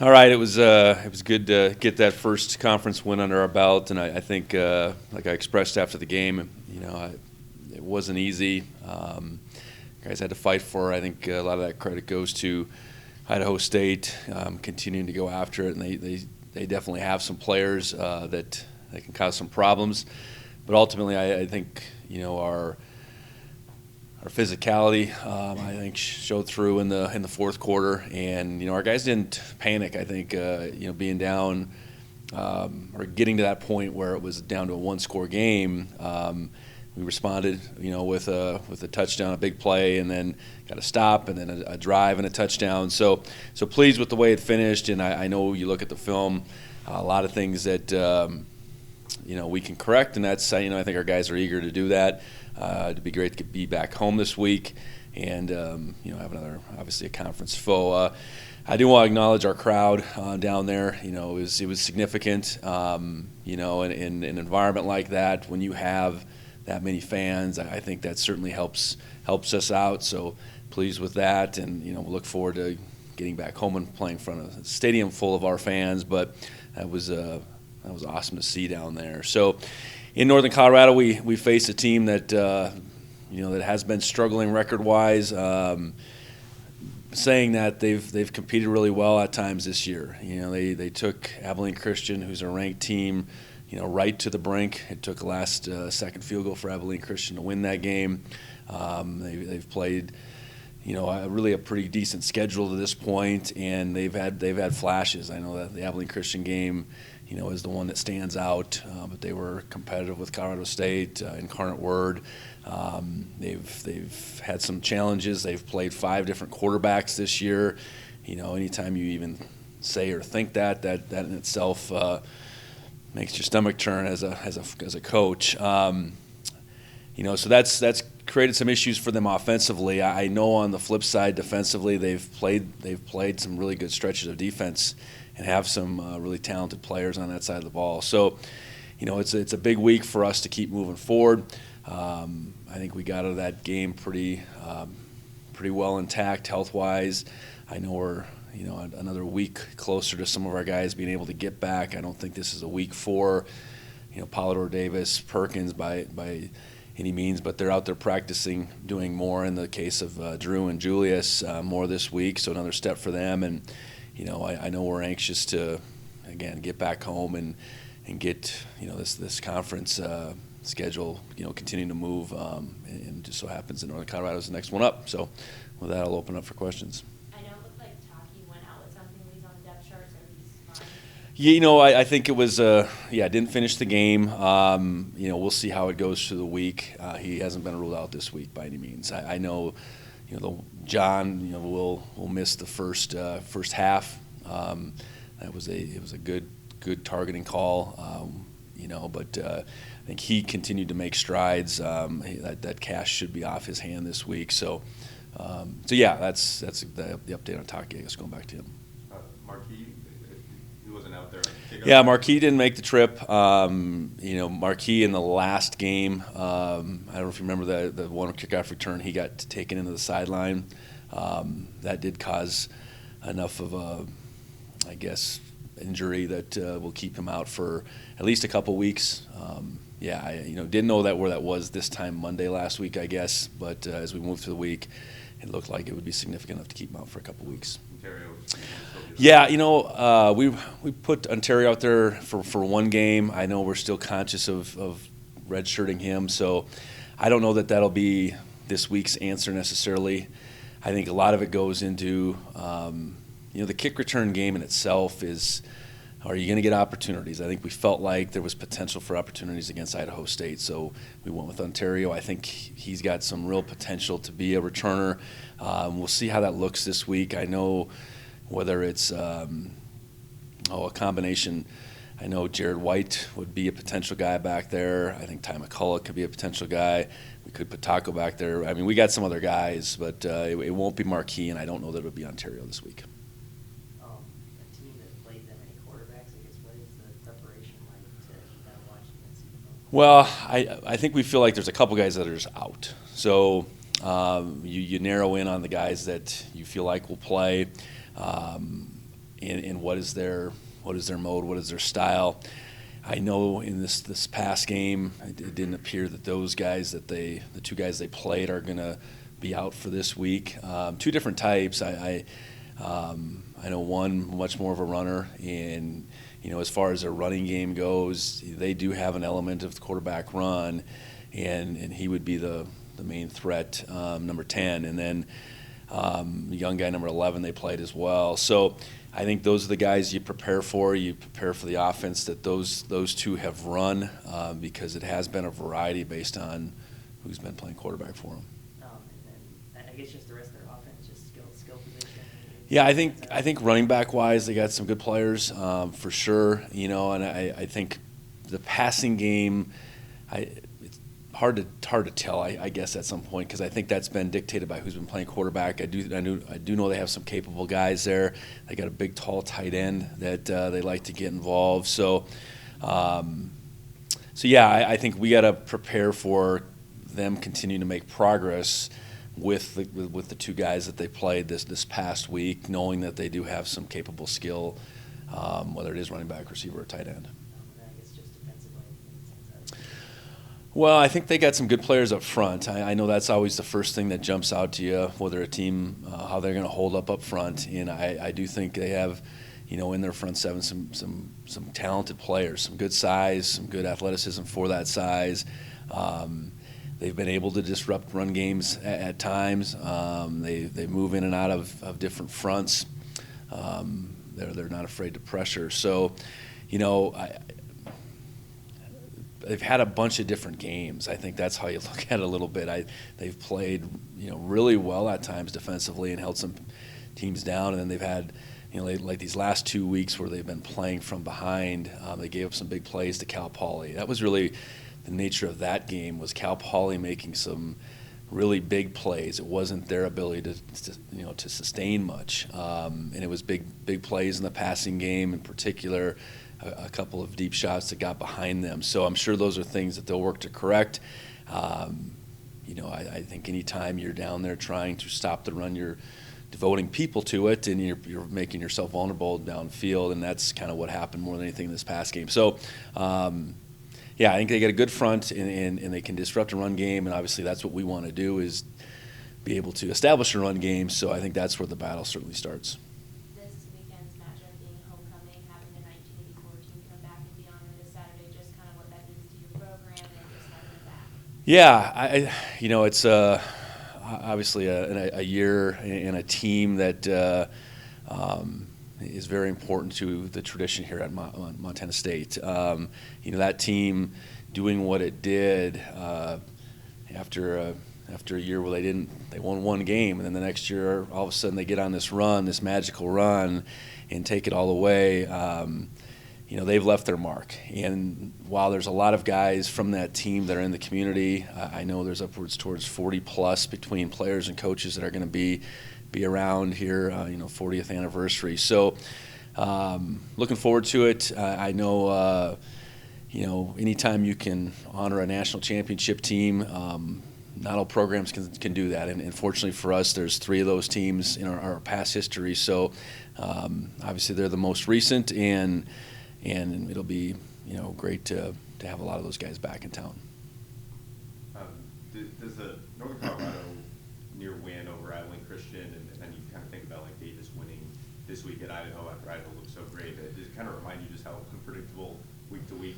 All right, it was good to get that first conference win under our belt, and I think, like I expressed after the game, it wasn't easy. Guys had to fight for it. I think a lot of that credit goes to Idaho State continuing to go after it, and they definitely have some players that can cause some problems. But ultimately, I think our physicality, I think, showed through in the fourth quarter, and our guys didn't panic. I think being down or getting to that point where it was down to a one-score game, we responded, with a touchdown, a big play, and then got a stop, and then a drive and a touchdown. So pleased with the way it finished, and I know you look at the film, a lot of things that we can correct, and that's I think our guys are eager to do that. It'd be great to be back home this week, and have another, obviously, a conference foe. I do want to acknowledge our crowd down there. It was significant. In an environment like that, when you have that many fans, I think that certainly helps us out. So pleased with that, and we'll look forward to getting back home and playing in front of a stadium full of our fans. But that was awesome to see down there. So in Northern Colorado, we face a team that that has been struggling record-wise. Saying that they've competed really well at times this year. They took Abilene Christian, who's a ranked team, right to the brink. It took a last second field goal for Abilene Christian to win that game. They've played really a pretty decent schedule to this point, and they've had flashes. I know that the Abilene Christian game is the one that stands out, but they were competitive with Colorado State, Incarnate Word. They've had some challenges. They've played 5 different quarterbacks this year. Anytime you even say or think that in itself makes your stomach turn as a coach. So that's created some issues for them offensively. I know on the flip side, defensively, they've played some really good stretches of defense and have some really talented players on that side of the ball. So, it's a big week for us to keep moving forward. I think we got out of that game pretty well intact health-wise. I know we're another week closer to some of our guys being able to get back. I don't think this is a week for Polidor, Davis, Perkins by any means, but they're out there practicing, doing more. In the case of Drew and Julius, more this week, so another step for them. And I know we're anxious to again get back home and get this conference schedule continuing to move, and just so happens that Northern Colorado is the next one up. So with that, I'll open up for questions. I know it looked like Taki went out with something. He's on the depth chart, so he's fine. I think it was didn't finish the game. We'll see how it goes through the week. He hasn't been ruled out this week by any means. I know John will miss the first half. It was a good targeting call. But I think he continued to make strides. That cash should be off his hand this week. So that's the update on Taki. I guess going back to him. Marquis, he wasn't out there. Yeah, Marquis didn't make the trip. Marquis in the last game, I don't know if you remember the one kickoff return, he got taken into the sideline. That did cause enough of a, injury that will keep him out for at least a couple weeks. I didn't know where that was this time Monday last week, I guess, but as we moved through the week, it looked like it would be significant enough to keep him out for a couple weeks. Ontario. Yeah, we put Ontario out there for one game. I know we're still conscious of redshirting him, so I don't know that'll be this week's answer necessarily. I think a lot of it goes into the kick return game in itself is, are you going to get opportunities? I think we felt like there was potential for opportunities against Idaho State, so we went with Ontario. I think he's got some real potential to be a returner. We'll see how that looks this week. I know whether it's a combination. I know Jared White would be a potential guy back there. I think Ty McCullough could be a potential guy. We could put Taco back there. I mean, we got some other guys, but it won't be Marquis, and I don't know that it'll be Ontario this week. A team that played that many quarterbacks, I guess, what is the preparation like to kind of watch and see them? Well, I think we feel like there's a couple guys that are just out. So you narrow in on the guys that you feel like will play. in what is their mode, what is their style. I know in this past game, it didn't appear that those guys the two guys they played are going to be out for this week. Two different types. I know one much more of a runner, and as far as their running game goes, they do have an element of the quarterback run, and he would be the main threat, number 10, and then the young guy number 11 they played as well. So I think those are the guys you prepare for. You prepare for the offense that those two have run, because it has been a variety based on who's been playing quarterback for them. And then I guess just the rest of their offense, just skill position. Yeah, I think running back wise, they got some good players, for sure. And I think the passing game, it's hard to tell. I guess at some point, because I think that's been dictated by who's been playing quarterback. I do know they have some capable guys there. They got a big, tall tight end that they like to get involved. So yeah, I think we got to prepare for them continuing to make progress with the two guys that they played this past week, knowing that they do have some capable skill, whether it is running back, receiver, or tight end. I guess just defensively. Well, I think they got some good players up front. I know that's always the first thing that jumps out to you, whether a team, how they're going to hold up front. And I do think they have, in their front seven some talented players, some good size, some good athleticism for that size. They've been able to disrupt run games at times. They move in and out of different fronts. They're not afraid to pressure. So, they've had a bunch of different games. I think that's how you look at it a little bit. They've played really well at times defensively and held some teams down, and then they've had like these last 2 weeks where they've been playing from behind. They gave up some big plays to Cal Poly. That was really the nature of that game, was Cal Poly making some really big plays. It wasn't their ability to sustain much, and it was big plays in the passing game, in particular, a couple of deep shots that got behind them. So I'm sure those are things that they'll work to correct. I think anytime you're down there trying to stop the run, you're devoting people to it, and you're making yourself vulnerable downfield, and that's kind of what happened more than anything in this past game. So. Yeah, I think they get a good front, and they can disrupt a run game, and obviously that's what we want to do, is be able to establish a run game. So I think that's where the battle certainly starts. This weekend's matchup being homecoming, having the 1984 team come back and be honored this Saturday, just kind of what that means to your program and just having it back. Yeah, it's obviously a year and a team that is very important to the tradition here at Montana State. That team doing what it did after a year where they won one game, and then the next year all of a sudden they get on this magical run, and take it all away. They've left their mark. And while there's a lot of guys from that team that are in the community, I know there's upwards towards 40 plus between players and coaches that are going to be around here, 40th anniversary. So looking forward to it. I know, anytime you can honor a national championship team, not all programs can do that. And fortunately for us, there's 3 of those teams in our past history. So obviously they're the most recent, and it'll be, great to have a lot of those guys back in town. Does the Northern Colorado near win over Abilene Christian, and then you kind of think about like Davis winning this week at Idaho after Idaho looked so great, does it kind of remind you just how unpredictable week to week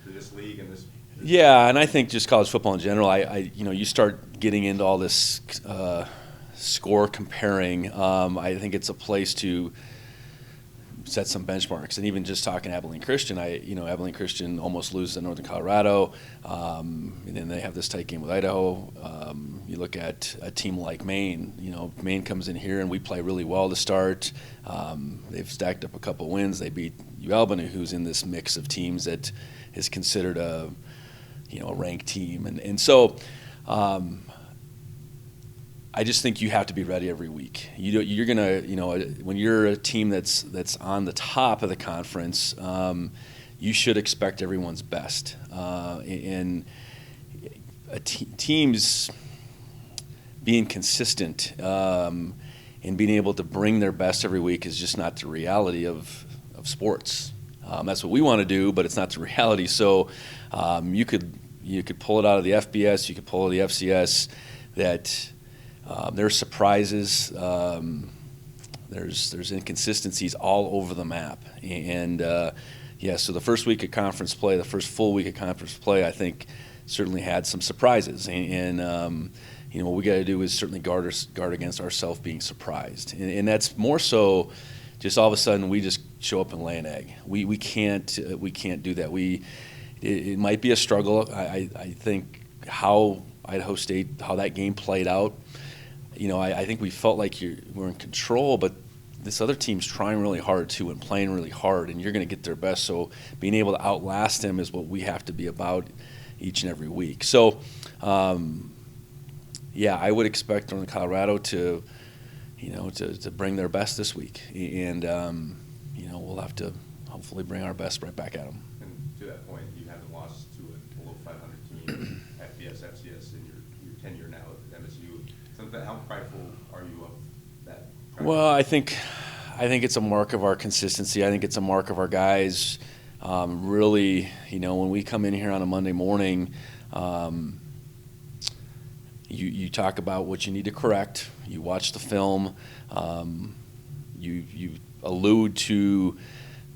to this league and this? Yeah, and I think just college football in general, you start getting into all this score comparing. I think it's a place to set some benchmarks, and even just talking Abilene Christian, Abilene Christian almost loses to Northern Colorado, and then they have this tight game with Idaho. You look at a team like Maine. Maine comes in here and we play really well to start. They've stacked up a couple wins. They beat UAlbany, who's in this mix of teams that is considered a ranked team, and so. I just think you have to be ready every week. You're gonna, when you're a team that's on the top of the conference, you should expect everyone's best. And teams being consistent and and being able to bring their best every week is just not the reality of sports. That's what we want to do, but it's not the reality. So you could pull it out of the FBS, you could pull it out of the FCS. That there's surprises. There's inconsistencies all over the map, and so the first week of conference play, the first full week of conference play, I think certainly had some surprises, and what we got to do is certainly guard against ourselves being surprised, and that's more so just all of a sudden we just show up and lay an egg. We can't do that. It might be a struggle. I think how Idaho State, how that game played out, I think we felt like we're in control, but this other team's trying really hard too and playing really hard, and you're going to get their best. So being able to outlast them is what we have to be about each and every week. So, I would expect Northern Colorado to bring their best this week, and we'll have to hopefully bring our best right back at them. And to that point, you haven't lost to a below 500 team, FBS, FCS, in your tenure now at MSU. So how prideful are you of that? Well, I think it's a mark of our consistency. I think it's a mark of our guys. Really, when we come in here on a Monday morning, you talk about what you need to correct. You watch the film. You allude to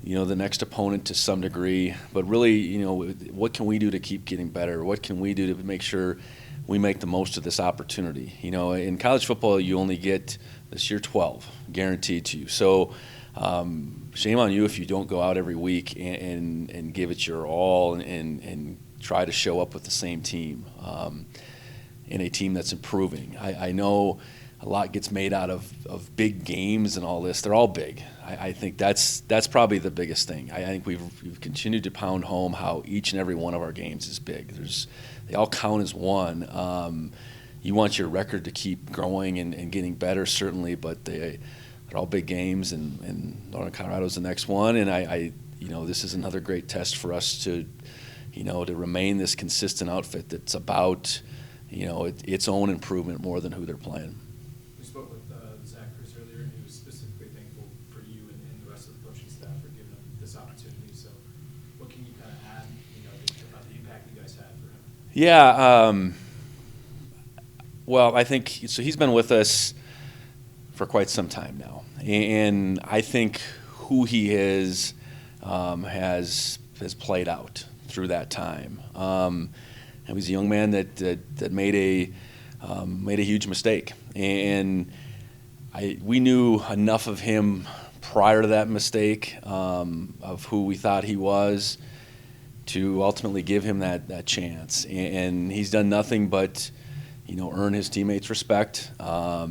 the next opponent to some degree, but really, what can we do to keep getting better? What can we do to make sure we make the most of this opportunity? In college football, you only get this year 12 guaranteed to you. So shame on you if you don't go out every week and give it your all and try to show up with the same team, in a team that's improving. I know a lot gets made out of big games and all this. They're all big. I think that's probably the biggest thing. I think we've continued to pound home how each and every one of our games is big. They all count as one. You want your record to keep growing and getting better, certainly, but they're all big games, and Northern Colorado's the next one. And I this is another great test for us to remain this consistent outfit that's about its own improvement more than who they're playing. We spoke with Zach Chris earlier, and he was specifically thankful for you and the rest of the coaching staff for giving him this opportunity. So, what can you kind of add, about the impact you guys had for him? Yeah. Well, I think so. He's been with us for quite some time now, and I think who he is has played out through that time. He was a young man that made a huge mistake, and we knew enough of him prior to that mistake, of who we thought he was, to ultimately give him that chance. And he's done nothing but earn his teammates' respect, go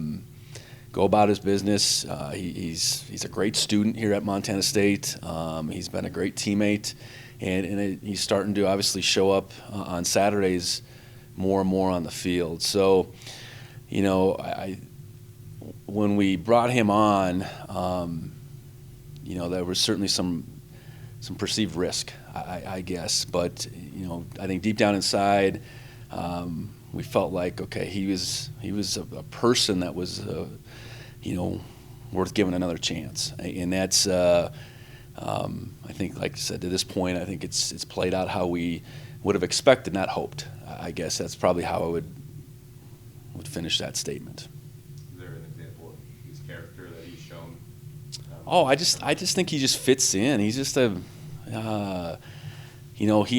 about his business. He's a great student here at Montana State. He's been a great teammate. And he's starting to obviously show up on Saturdays more and more on the field. So, when we brought him on, there was certainly some perceived risk, I guess. But I think deep down inside, we felt like, okay, he was a person that was worth giving another chance, and that's. I think, like I said, to this point, I think it's played out how we would have expected, not hoped. I guess that's probably how I would finish that statement. Is there an example of his character that he's shown? I just think he just fits in. He's just he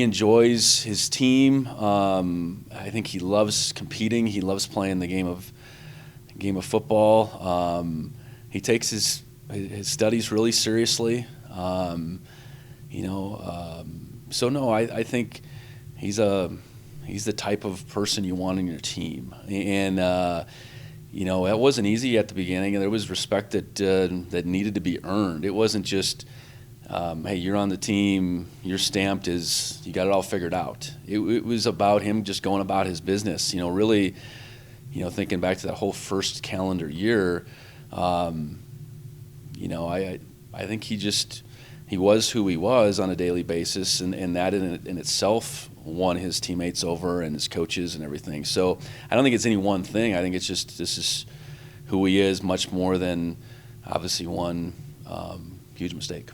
enjoys his team. I think he loves competing. He loves playing the game of football. He takes his studies really seriously. So no, I think he's the type of person you want in your team, and it wasn't easy at the beginning, and there was respect that needed to be earned. It wasn't just, hey, you're on the team, you're stamped as you got it all figured out. It was about him just going about his business. Really, thinking back to that whole first calendar year. I think he was who he was on a daily basis, and that in itself won his teammates over and his coaches and everything. So I don't think it's any one thing. I think it's just this is who he is much more than obviously one huge mistake.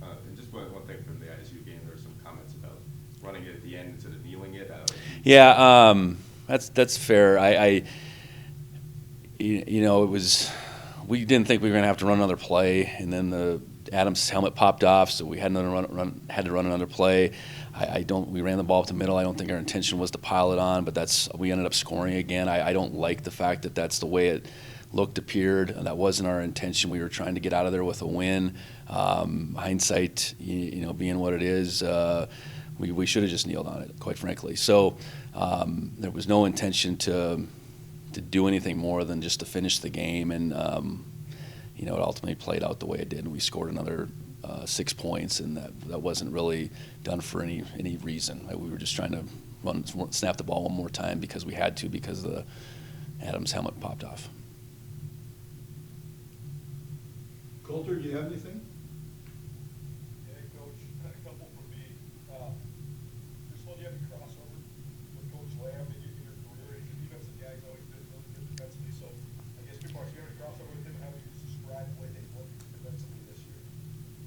And just one thing from the ISU game, there were some comments about running it at the end instead of kneeling it. Yeah, that's fair. It was, we didn't think we were going to have to run another play, and then the Adams' helmet popped off, so we had to run another play. We ran the ball up the middle. I don't think our intention was to pile it on, but we ended up scoring again. I don't like the fact that that's the way it appeared. That wasn't our intention. We were trying to get out of there with a win. Hindsight, being what it is, we should have just kneeled on it, quite frankly. So there was no intention to do anything more than just to finish the game, and it ultimately played out the way it did, and we scored another 6 points, and that wasn't really done for any reason. We were just trying to snap the ball one more time because we had to, because the Adams' helmet popped off. Coulter, do you have anything? Yeah, Coach, a couple from me. First of all, do you have any crossover with Coach Lamb in your career? He's a defensive guy. He's always been really good defensively. So I guess two parts. Do you have any crossover with him, and how would you describe the way they look defensively this year?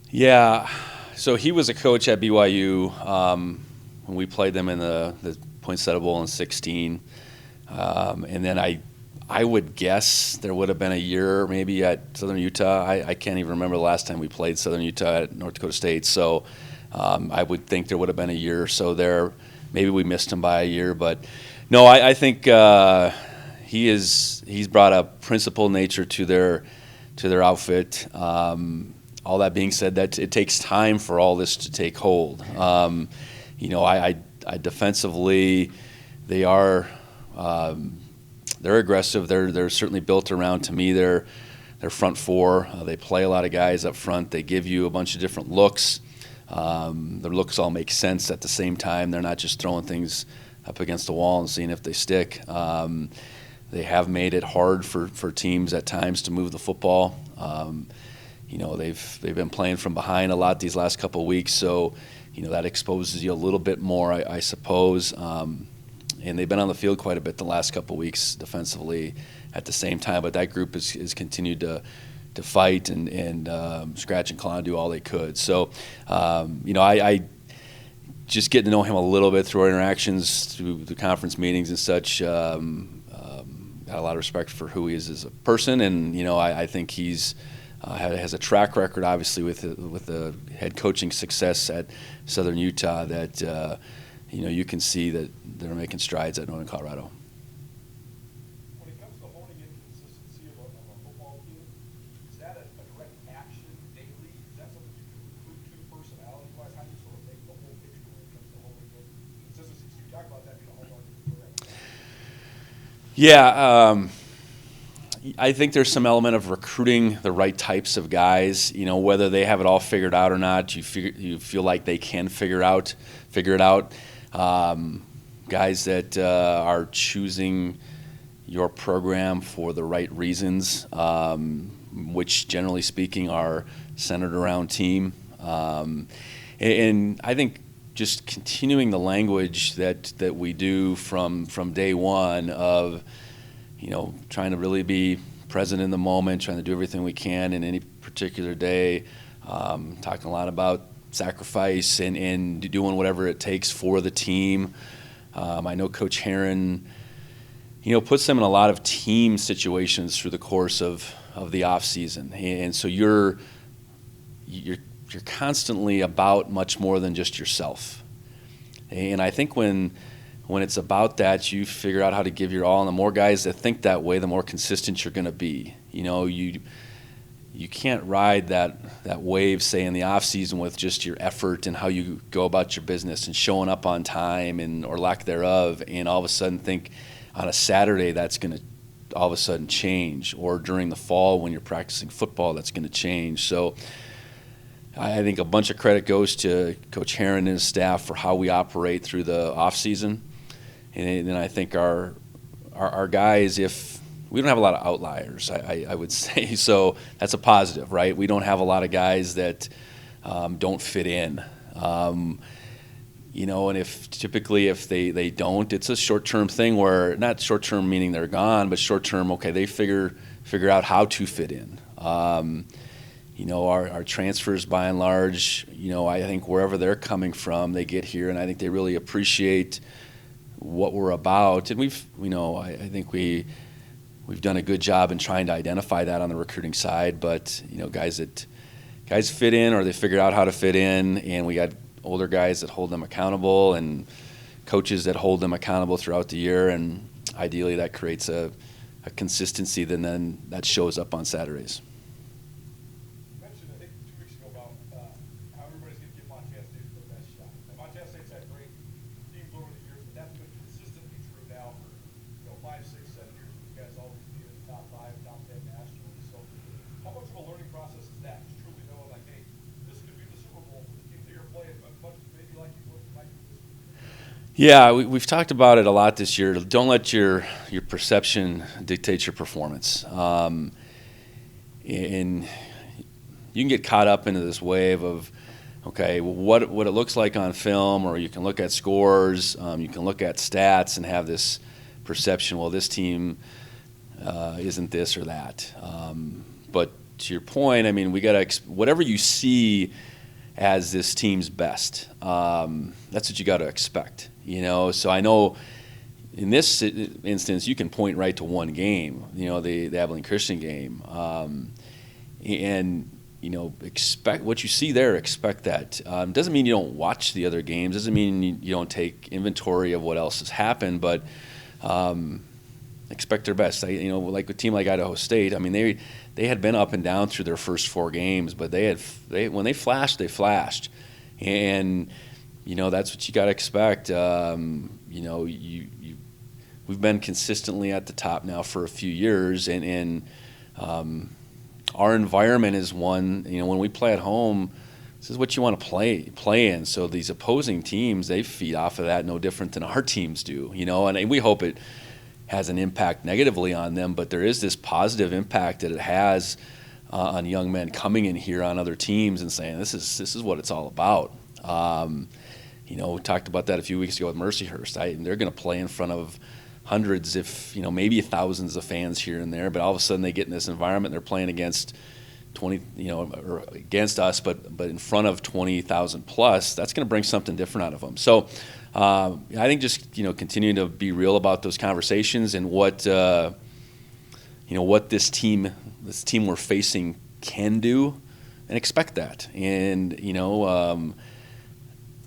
Yeah, so he was a coach at BYU when we played them in the Poinsettia Bowl in 2016. And then I would guess there would have been a year maybe at Southern Utah. I can't even remember the last time we played Southern Utah at North Dakota State. So I would think there would have been a year or so there. Maybe we missed him by a year. But no, I think he's brought a principled nature to their outfit. All that being said, that it takes time for all this to take hold. I defensively, they are they're aggressive. They're certainly built around, to me, their front four. They play a lot of guys up front. They give you a bunch of different looks. Their looks all make sense at the same time. They're not just throwing things up against the wall and seeing if they stick. They have made it hard for teams at times to move the football. They've been playing from behind a lot these last couple of weeks, so that exposes you a little bit more, I suppose. And they've been on the field quite a bit the last couple of weeks defensively at the same time, but that group has continued to fight and scratch and claw and do all they could. So, I just getting to know him a little bit through our interactions, through the conference meetings and such, got a lot of respect for who he is as a person, and I think he's has a track record, obviously, with the head coaching success at Southern Utah that you can see that they're making strides at Northern Colorado. When it comes to honing in consistency of a football team, is that a direct action daily? Is that something you can recruit to personality-wise? How do you sort of make the whole picture when it comes to honing in consistency? So you talk about that being a home run correct. Yeah, I think there's some element of recruiting the right types of guys. Whether they have it all figured out or not, you feel like they can figure it out. Guys that are choosing your program for the right reasons, which generally speaking are centered around team. And I think just continuing the language that we do from day one of trying to really be present in the moment, trying to do everything we can in any particular day, talking a lot about sacrifice and doing whatever it takes for the team. I know Coach Herron, puts them in a lot of team situations through the course of the off season, and so you're constantly about much more than just yourself. And I think when it's about that, you figure out how to give your all, and the more guys that think that way, the more consistent you're going to be. You can't ride that wave, say, in the off season with just your effort and how you go about your business and showing up on time or lack thereof, and all of a sudden think on a Saturday that's going to all of a sudden change, or during the fall when you're practicing football that's going to change. So I think a bunch of credit goes to Coach Herron and his staff for how we operate through the off season, and then I think our guys, if we don't have a lot of outliers, I would say. So that's a positive, right? We don't have a lot of guys that don't fit in. And if they don't, it's a short-term thing where, not short-term meaning they're gone, but short-term, okay, they figure out how to fit in. Our transfers by and large, I think wherever they're coming from, they get here, and I think they really appreciate what we're about. And I think we've done a good job in trying to identify that on the recruiting side. But guys fit in, or they figure out how to fit in, and we got older guys that hold them accountable, and coaches that hold them accountable throughout the year, and ideally that creates a consistency then that shows up on Saturdays. You mentioned, I think 2 weeks ago, about how everybody's going to give Montana State their best shot. And Montana State's had great teams over the years, but that's been consistently true now for 5, 6, 7 years. You guys always be in the top 5, top 10 nationally. So how much of a learning process is that? Just truly knowing, like, hey, this could be the Super Bowl for the teams that you're playing, but much maybe like you might be this week. Yeah, we've talked about it a lot this year. Don't let your perception dictate your performance. And you can get caught up into this wave of, okay, what it looks like on film, or you can look at scores, you can look at stats and have this perception, well, this team isn't this or that. But to your point, I mean, we got to whatever you see as this team's best, that's what you got to expect. So I know in this instance you can point right to one game, the Abilene Christian game, and expect what you see there. Expect that. Doesn't mean you don't watch the other games. Doesn't mean you don't take inventory of what else has happened. But expect their best. Like a team like Idaho State. I mean, they had been up and down through their first 4 games, but when they flashed, they flashed, and that's what you got to expect. We've been consistently at the top now for a few years, and our environment is one. When we play at home, this is what you want to play in. So these opposing teams, they feed off of that no different than our teams do. And we hope it has an impact negatively on them, but there is this positive impact that it has on young men coming in here on other teams and saying this is what it's all about. We talked about that a few weeks ago with Mercyhurst. They're going to play in front of hundreds, if maybe thousands of fans here and there, but all of a sudden they get in this environment, they're playing against 20, or against us, but in front of 20,000 plus. That's going to bring something different out of them. So I think just continuing to be real about those conversations and what this team we're facing can do, and expect that. And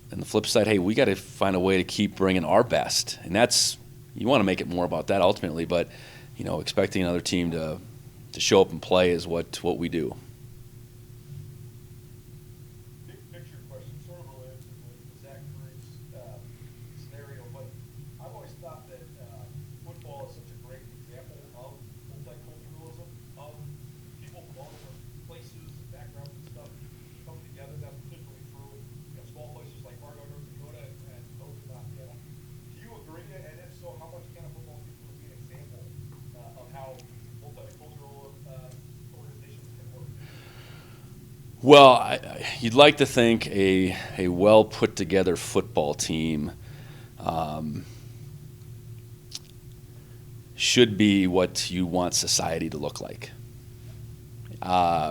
and the flip side, hey, we got to find a way to keep bringing our best, and that's, you want to make it more about that ultimately, but expecting another team to show up and play is what we do. Big picture question, sort of related to the Zach Curry's scenario, but I've always thought that football is such a great example of multiculturalism, of people from all different places and backgrounds and stuff coming together. That's particularly true in small places like Fargo, North Dakota, and those in Montana. Do you agree? And if so, how much can a football team be an example of how multicultural organizations can work? Well, you'd like to think a well put together football team should be what you want society to look like.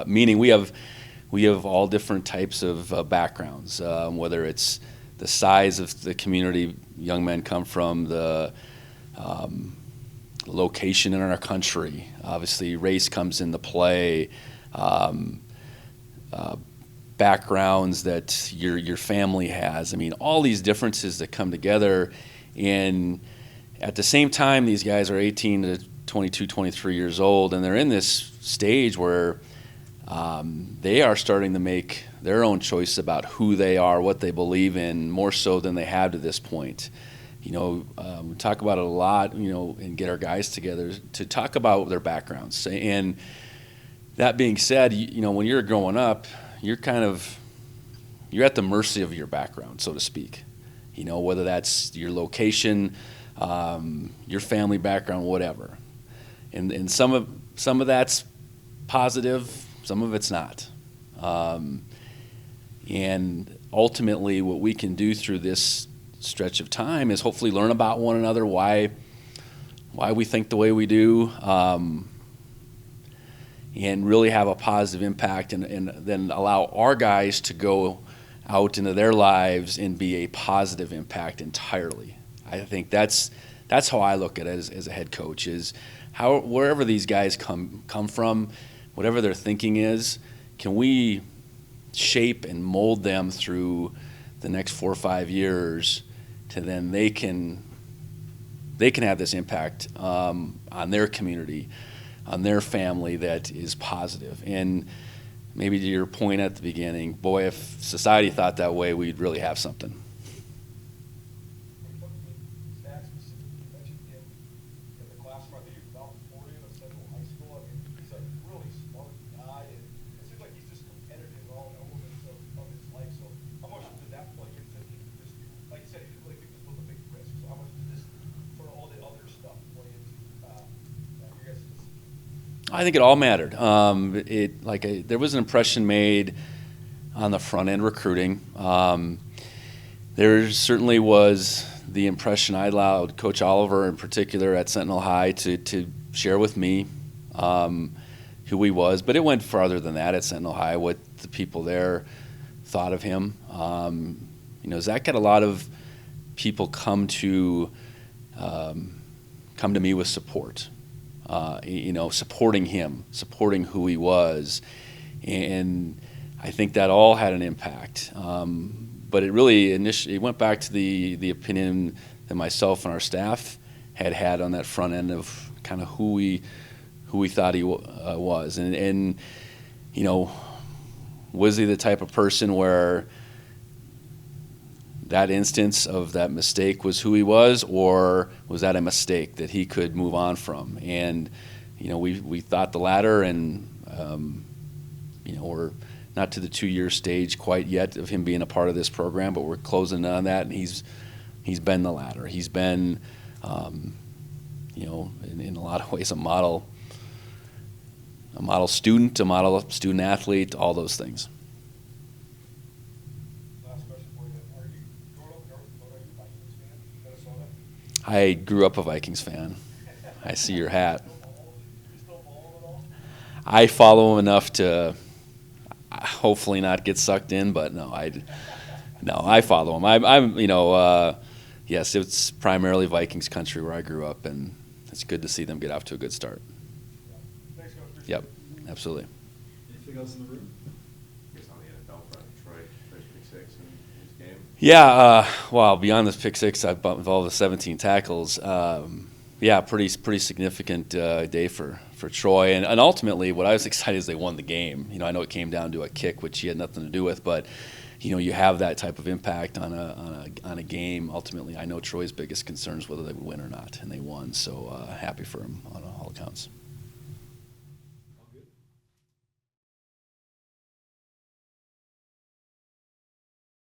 Meaning we have all different types of backgrounds, whether it's the size of the community young men come from, the location in our country. Obviously, race comes into play. Backgrounds that your family has. I mean, all these differences that come together, and at the same time, these guys are 18 to 22, 23 years old, and they're in this stage where they are starting to make their own choice about who they are, what they believe in, more so than they have to this point. We talk about it a lot, and get our guys together to talk about their backgrounds. And that being said, when you're growing up, you're at the mercy of your background, so to speak. Whether that's your location, your family background, whatever. And some of that's positive, some of it's not. And ultimately, what we can do through this stretch of time is hopefully learn about one another, why we think the way we do, and really have a positive impact, and then allow our guys to go out into their lives and be a positive impact entirely. I think that's how I look at it as a head coach, is wherever these guys come from, whatever their thinking is, can we shape and mold them through the next 4 or 5 years to then they can have this impact on their community, on their family that is positive. And maybe to your point at the beginning, boy, if society thought that way, we'd really have something. Zach specifically, you mentioned him in the classroom. I think he was valedictorian of Central High School. I mean, he's a really smart guy, and it seems like he's just competitive in all elements of his life. So how much did that play into just, like you said, he didn't really think this was a big risk. So how much did this sort of all the other stuff play into your guys' decision? I think it all mattered. There was an impression made on the front end recruiting. There certainly was the impression I allowed Coach Oliver in particular at Sentinel High to share with me who he was, but it went farther than that at Sentinel High, what the people there thought of him. Zach had a lot of people come to me with support. Supporting him, supporting who he was, and I think that all had an impact. But it really initially went back to the opinion that myself and our staff had on that front end of kind of who we thought he was, and was he the type of person where that instance of that mistake was who he was, or was that a mistake that he could move on from? And we thought the latter, and we're not to the 2-year stage quite yet of him being a part of this program, but we're closing in on that, and he's been the latter. He's been in a lot of ways a model student, a model student athlete, all those things. Last question for you. Are you growing up in North Dakota? Are you a Vikings fan? Minnesota? I grew up a Vikings fan. I see your hat. You still follow it all? I follow him enough to hopefully not get sucked in, but no, I follow him. Yes, it's primarily Vikings country where I grew up, and it's good to see them get off to a good start. Thanks, Coach. Appreciate Yep, it. absolutely. Anything else in the room? I guess on the NFL front, Troy, first pick 6 in his game. Yeah, beyond this pick 6, I've involved with 17 tackles. Pretty significant day for Troy, and ultimately, what I was excited is they won the game. I know it came down to a kick, which he had nothing to do with, but you have that type of impact on a game. Ultimately, I know Troy's biggest concern is whether they would win or not, and they won. So happy for him on all accounts.